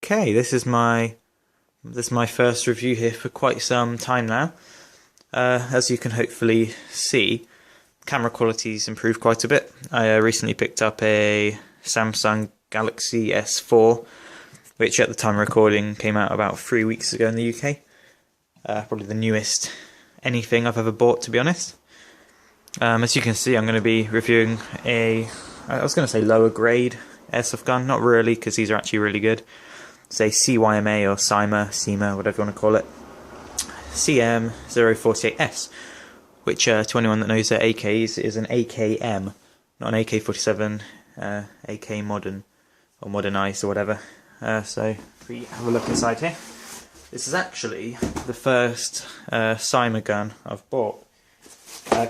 Okay, this is my first review here for quite some time now. As you can hopefully see, camera quality's improved quite a bit. I recently picked up a Samsung Galaxy S4, which at the time of recording came out about 3 weeks ago in the UK. Probably the newest anything I've ever bought, to be honest. As you can see, I'm going to be reviewing I was going to say lower grade airsoft gun, not really, because these are actually really good. Say CYMA or CYMA, whatever you want to call it. CM048s, which to anyone that knows their AKs is an AKM, not an AK-47, AK modern or modernized or whatever. So if we have a look inside here, this is actually the first CYMA gun I've bought.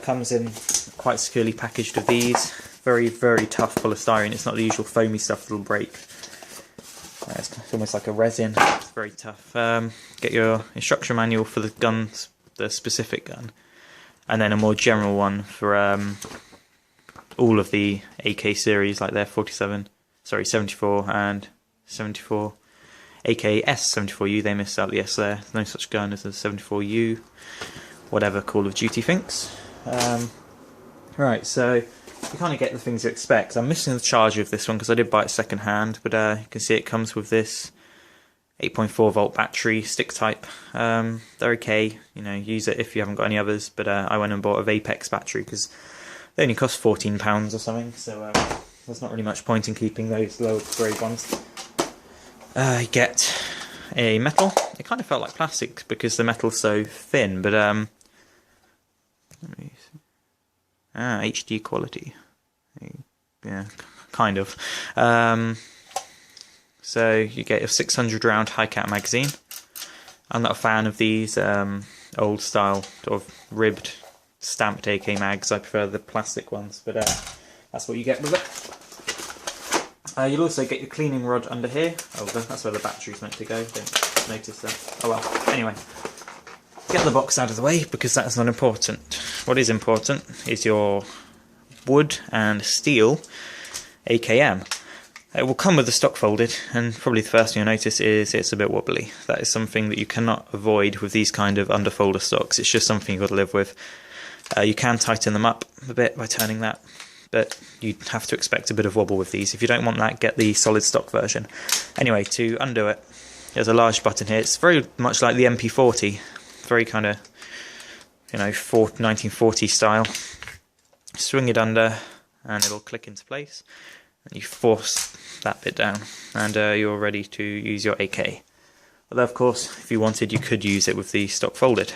Comes in quite securely packaged with these. Very, very tough polystyrene. It's not the usual foamy stuff that'll break. It's almost like a resin. It's very tough. Get your instruction manual for the guns, the specific gun, and then a more general one for all of the AK series, like their 74 and 74. AKS74U, they missed out the S there. There's no such gun as a 74U, whatever Call of Duty thinks. Right, so you kind of get the things you expect. I'm missing the charger of this one because I did buy it second hand, but you can see it comes with this 8.4 volt battery, stick type. They're okay, you know, use it if you haven't got any others, but I went and bought a Vapex battery because they only cost £14 or something, so there's not really much point in keeping those lower grade ones. You get a metal. It kind of felt like plastic because the metal's so thin, but HD quality. Yeah, kind of. So you get your 600 round high cap magazine. I'm not a fan of these old style sort of ribbed stamped AK mags. I prefer the plastic ones, but that's what you get with it. You'll also get your cleaning rod under here. Oh, that's where the battery's meant to go. Don't notice that. Oh well. Anyway, get the box out of the way because that's not important. What is important is your wood and steel AKM. It will come with the stock folded, and probably the first thing you'll notice is it's a bit wobbly. That is something that you cannot avoid with these kind of underfolder stocks. It's just something you've got to live with. You can tighten them up a bit by turning that, but you have to expect a bit of wobble with these. If you don't want that, get the solid stock version. Anyway, to undo it, there's a large button here. It's very much like the MP40, very kind of, you know, 1940 style. Swing it under and it'll click into place, and you force that bit down and you're ready to use your AK. Although of course, if you wanted, you could use it with the stock folded.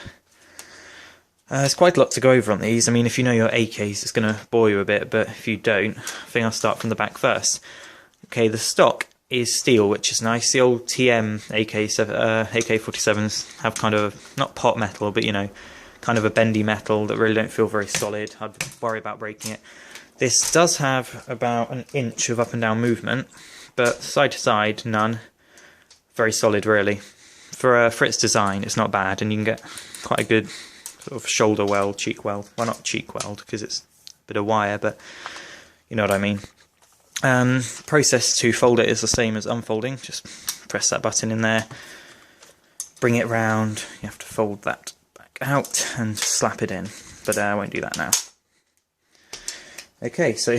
There's quite a lot to go over on these. I mean, if you know your AKs, it's going to bore you a bit, but if you don't, I think I'll start from the back first. Okay, the stock is steel, which is nice. The old TM AK-47s have kind of, not pot metal, but you know, kind of a bendy metal that really don't feel very solid. I'd worry about breaking it. This does have about an inch of up and down movement, but side to side, none. Very solid, really. For its design, it's not bad, and you can get quite a good sort of shoulder weld, cheek weld. Well, not cheek weld, because it's a bit of wire, but you know what I mean. Process to fold it is the same as unfolding. Just press that button in there, bring it round. You have to fold that back out and slap it in, but I won't do that now. Okay, so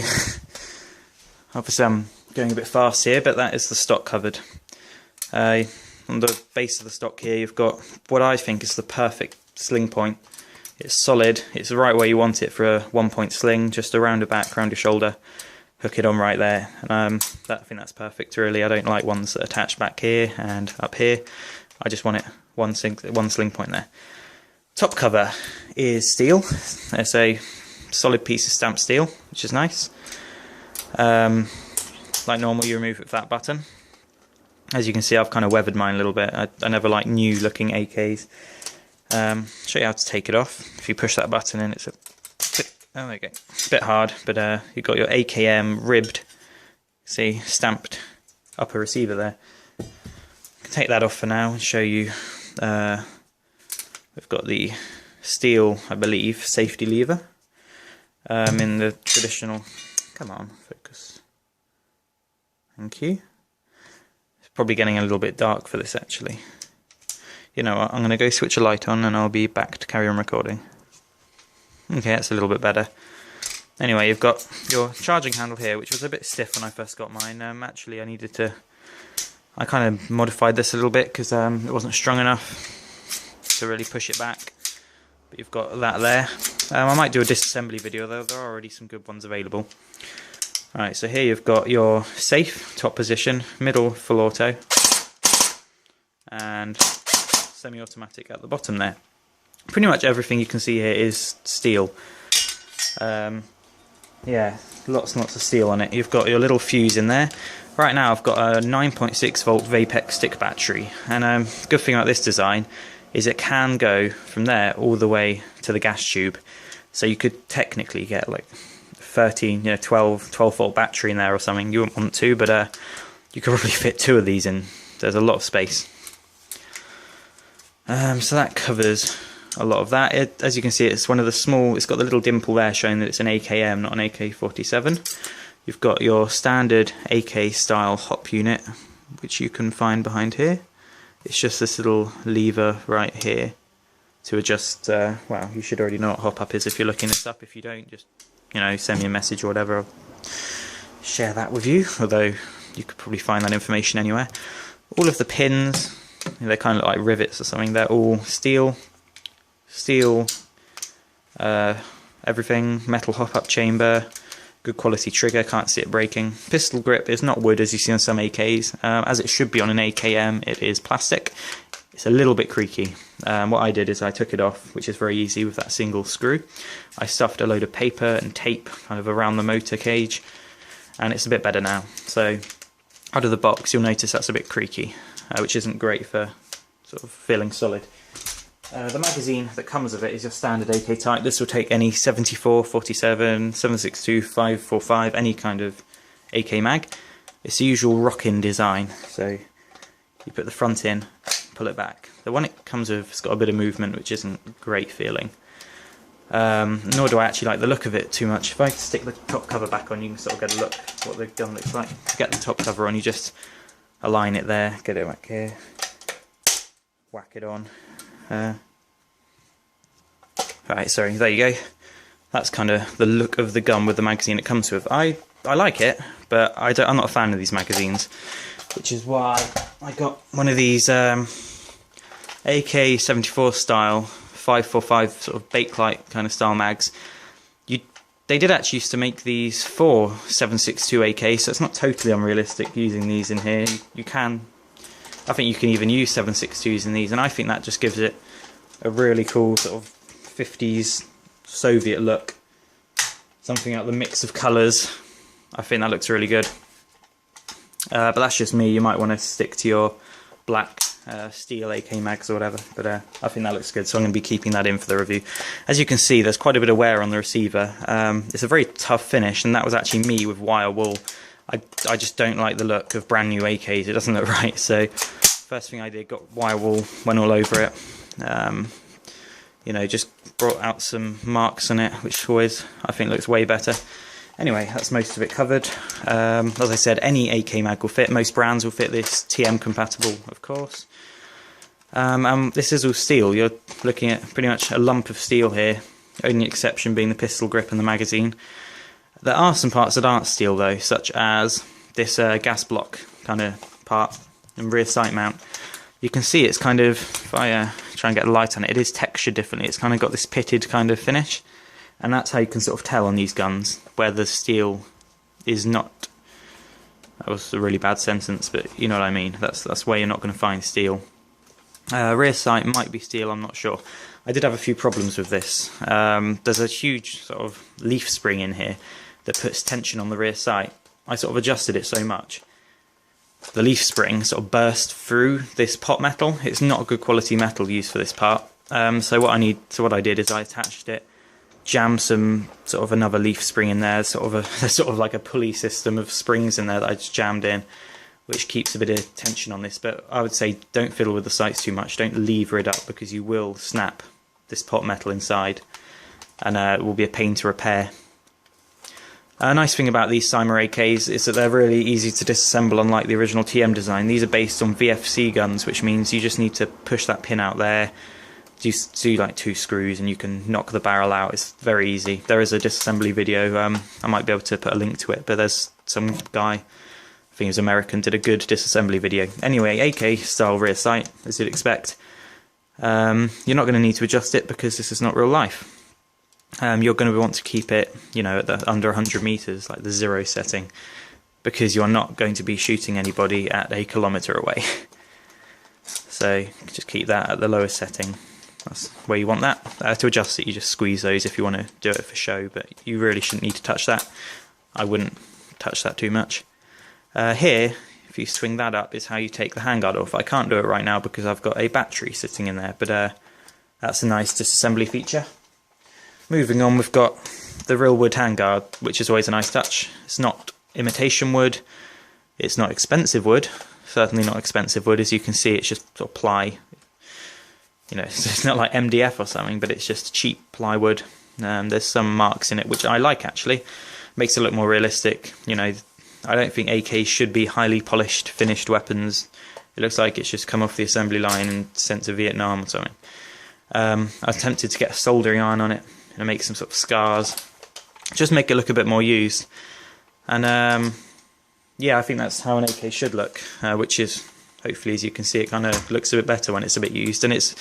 obviously I'm going a bit fast here, but that is the stock covered. On the base of the stock here, you've got what I think is the perfect sling point. It's solid, it's the right way you want it for a 1-point sling, just around the back, around your shoulder, hook it on right there. And I think that's perfect, really. I don't like ones that attach back here and up here. I just want it one sling point there. Top cover is steel. It's a solid piece of stamped steel, which is nice. Like normal, you remove it with that button. As you can see, I've kind of weathered mine a little bit. I never like new looking AKs. Show you how to take it off. If you push that button in, it's a bit, oh, there you go. It's a bit hard, but you've got your AKM ribbed, see, stamped upper receiver there. I can take that off for now and show you. We've got the steel, I believe, safety lever. In the traditional, come on, focus. Thank you. Probably getting a little bit dark for this actually. You know what, I'm going to go switch a light on and I'll be back to carry on recording. Okay, that's a little bit better. Anyway, you've got your charging handle here, which was a bit stiff when I first got mine. Actually, I kind of modified this a little bit because it wasn't strong enough to really push it back. But you've got that there. I might do a disassembly video though, there are already some good ones available. Alright, so here you've got your safe, top position, middle full auto, and semi-automatic at the bottom there. Pretty much everything you can see here is steel. Yeah, lots and lots of steel on it. You've got your little fuse in there. Right now I've got a 9.6 volt Vapex stick battery, and the good thing about this design is it can go from there all the way to the gas tube. So you could technically get like 12 volt battery in there or something. You wouldn't want to, but you could probably fit 2 of these in. There's a lot of space. So that covers a lot of that. As you can see, it's one of the small, it's got the little dimple there showing that it's an AKM, not an AK-47. You've got your standard AK style hop unit, which you can find behind here. It's just this little lever right here to adjust, well, you should already know what Hopup is if you're looking this up. If you don't, just, you know, send me a message or whatever, I'll share that with you, although you could probably find that information anywhere. All of the pins, they kind of look like rivets or something, they're all steel, everything, metal hop-up chamber, good quality trigger, can't see it breaking. Pistol grip is not wood as you see on some AKs, as it should be on an AKM, it is plastic. It's a little bit creaky. What I did is I took it off, which is very easy with that single screw. I stuffed a load of paper and tape kind of around the motor cage, and it's a bit better now. So out of the box you'll notice that's a bit creaky, which isn't great for sort of feeling solid. The magazine that comes with it is your standard AK type. This will take any 74, 47, 7.62, 5.45, any kind of AK mag. It's the usual rock-in design, so you put the front in, pull it back. The one it comes with has got a bit of movement, which isn't great feeling. Nor do I actually like the look of it too much. If I stick the top cover back on, you can sort of get a look what the gun looks like. To get the top cover on, you just align it there, get it back here, whack it on. Right, sorry, there you go. That's kind of the look of the gun with the magazine it comes with. I like it, but I'm not a fan of these magazines, which is why I got one of these AK-74 style 5.45 sort of Bakelite kind of style mags. They did actually used to make these for 7.62 AK, so it's not totally unrealistic using these in here. You can, I think you can even use 7.62s in these, and I think that just gives it a really cool sort of 50s Soviet look. Something out the mix of colours. I think that looks really good. But that's just me. You might want to stick to your black steel AK mags or whatever, but I think that looks good, so I'm going to be keeping that in for the review. As you can see, there's quite a bit of wear on the receiver. It's a very tough finish, and that was actually me with wire wool. I just don't like the look of brand new AKs. It doesn't look right, so first thing I did, got wire wool, went all over it. You know, just brought out some marks on it, which always I think looks way better. Anyway, that's most of it covered. As I said, any AK mag will fit. Most brands will fit this, TM compatible, of course. This is all steel. You're looking at pretty much a lump of steel here, only exception being the pistol grip and the magazine. There are some parts that aren't steel though, such as this gas block kind of part and rear sight mount. You can see it's kind of, if I try and get a light on it, it is textured differently. It's kind of got this pitted kind of finish, and that's how you can sort of tell on these guns where the steel is not. That was a really bad sentence, but you know what I mean. That's where you're not going to find steel. Rear sight might be steel, I'm not sure. I did have a few problems with this. There's a huge sort of leaf spring in here that puts tension on the rear sight. I sort of adjusted it so much, the leaf spring sort of burst through this pot metal. It's not a good quality metal used for this part. So what I did is I attached it, jammed some sort of another leaf spring in there, there's sort of like a pulley system of springs in there that I just jammed in, which keeps a bit of tension on this. But I would say don't fiddle with the sights too much. Don't lever it up, because you will snap this pot metal inside, and it will be a pain to repair. A nice thing about these CYMA AKs is that they're really easy to disassemble, unlike the original TM design. These are based on VFC guns, which means you just need to push that pin out there, do like 2 screws, and you can knock the barrel out. It's very easy. There is a disassembly video, I might be able to put a link to it, but there's some guy, I think he was American, did a good disassembly video. Anyway, AK style rear sight, as you'd expect. You're not going to need to adjust it because this is not real life. You're going to want to keep it, you know, at the under 100 meters, like the 0 setting, because you're not going to be shooting anybody at 1 kilometer away. So just keep that at the lowest setting. That's where you want that. To adjust it, you just squeeze those if you want to do it for show, but you really shouldn't need to touch that. I wouldn't touch that too much. Here, if you swing that up, is how you take the handguard off. I can't do it right now because I've got a battery sitting in there, but that's a nice disassembly feature. Moving on, we've got the real wood handguard, which is always a nice touch. It's not imitation wood, it's not expensive wood, certainly not expensive wood. As you can see, it's just sort of ply. You know, it's not like MDF or something, but it's just cheap plywood. There's some marks in it, which I like actually. Makes it look more realistic. You know, I don't think AKs should be highly polished, finished weapons. It looks like it's just come off the assembly line and sent to Vietnam or something. I was tempted to get a soldering iron on it and make some sort of scars, just make it look a bit more used. And yeah, I think that's how an AK should look, which is, hopefully, as you can see, it kind of looks a bit better when it's a bit used. And it's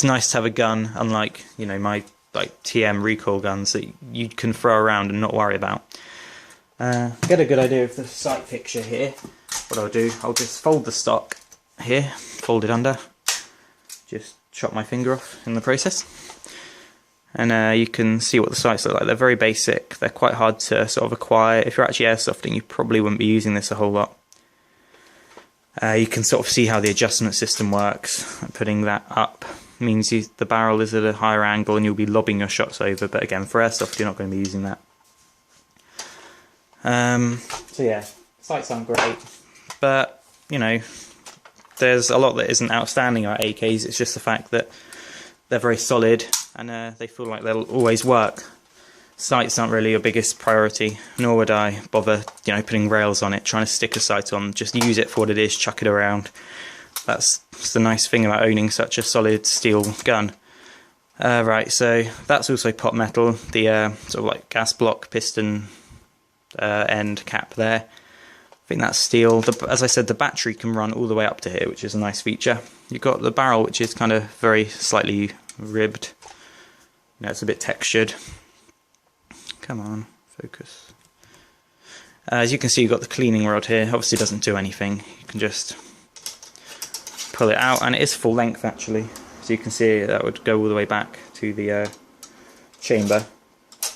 nice to have a gun, unlike, you know, my like TM recoil guns that you can throw around and not worry about. Get a good idea of the sight picture here. What I'll do, I'll just fold the stock here, fold it under, just chop my finger off in the process. And you can see what the sights look like. They're very basic, they're quite hard to sort of acquire. If you're actually airsofting, you probably wouldn't be using this a whole lot. You can sort of see how the adjustment system works. Putting that up means the barrel is at a higher angle and you'll be lobbing your shots over, but again, for airsoft you're not going to be using that. So yeah, sights aren't great, but you know, there's a lot that isn't outstanding about AKs. It's just the fact that they're very solid and they feel like they'll always work. Sights aren't really your biggest priority, nor would I bother, you know, putting rails on it, trying to stick a sight on. Just use it for what it is, chuck it around. That's the nice thing about owning such a solid steel gun. Right, so that's also pot metal, the sort of like gas block piston end cap there. I think that's steel. As I said, the battery can run all the way up to here, which is a nice feature. You've got the barrel, which is kind of very slightly ribbed. You know, it's a bit textured. Come on, focus. As you can see, you've got the cleaning rod here. Obviously it doesn't do anything. You can just pull it out, and it is full length actually. So you can see that would go all the way back to the chamber.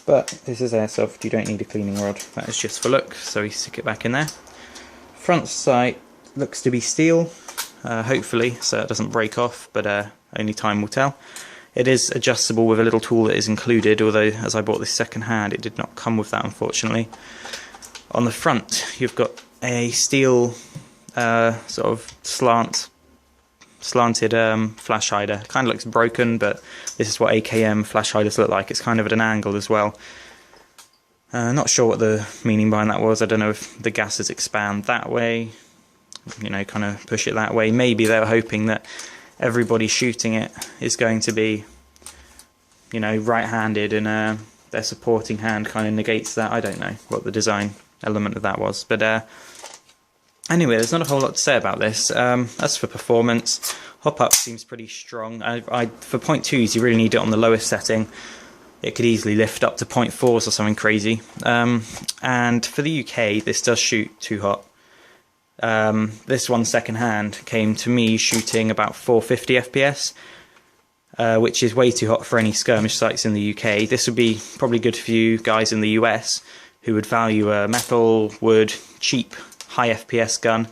But this is airsoft, you don't need a cleaning rod. That is just for look, so we stick it back in there. Front sight looks to be steel, hopefully, so it doesn't break off, but only time will tell. It is adjustable with a little tool that is included, although as I bought this second hand it did not come with that, unfortunately. On the front you've got a steel sort of slanted flash hider. Kind of looks broken, but this is what AKM flash hiders look like. It's kind of at an angle as well. Not sure what the meaning behind that was. I don't know if the gases expand that way, you know, kind of push it that way. Maybe they were hoping that everybody shooting it is going to be, you know, right-handed, and their supporting hand kind of negates that. I don't know what the design element of that was, but anyway, there's not a whole lot to say about this. As for performance, Hopup seems pretty strong. For 0.2s, you really need it on the lowest setting. It could easily lift up to 0.4s or something crazy. And for the UK, this does shoot too hot. This one second hand came to me shooting about 450 FPS, which is way too hot for any skirmish sites in the UK. This would be probably good for you guys in the US who would value a metal, wood, cheap, high FPS gun.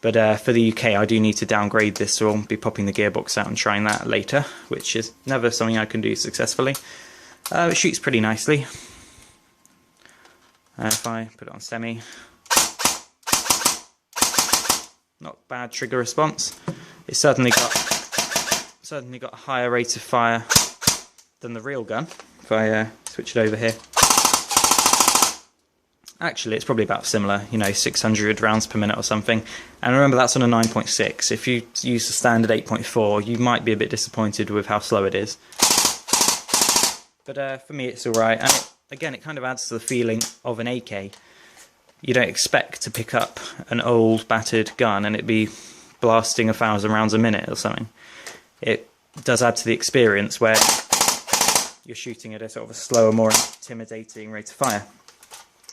But for the UK, I do need to downgrade this, so I'll be popping the Gearbox out and trying that later, which is never something I can do successfully. It shoots pretty nicely. If I put it on semi, not bad trigger response. It's certainly got a higher rate of fire than the real gun. If I switch it over here, Actually, it's probably about similar, you know, 600 rounds per minute or something. And remember, that's on a 9.6. If you use the standard 8.4, you might be a bit disappointed with how slow it is. But for me, it's alright. And again, it kind of adds to the feeling of an AK. You don't expect to pick up an old, battered gun and it be blasting 1,000 rounds a minute or something. It does add to the experience where you're shooting at a sort of a slower, more intimidating rate of fire.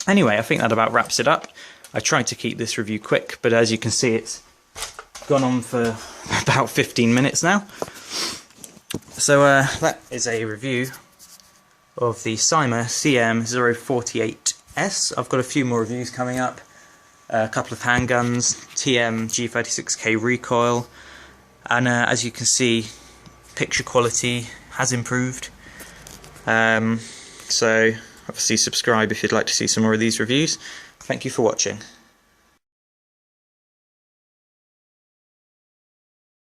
Anyway, I think that about wraps it up. I tried to keep this review quick, but as you can see, it's gone on for about 15 minutes now. So that is a review of the CYMA CM048s. I've got a few more reviews coming up. A couple of handguns, TM G36K recoil, and as you can see, picture quality has improved. So obviously subscribe if you'd like to see some more of these reviews. Thank you for watching.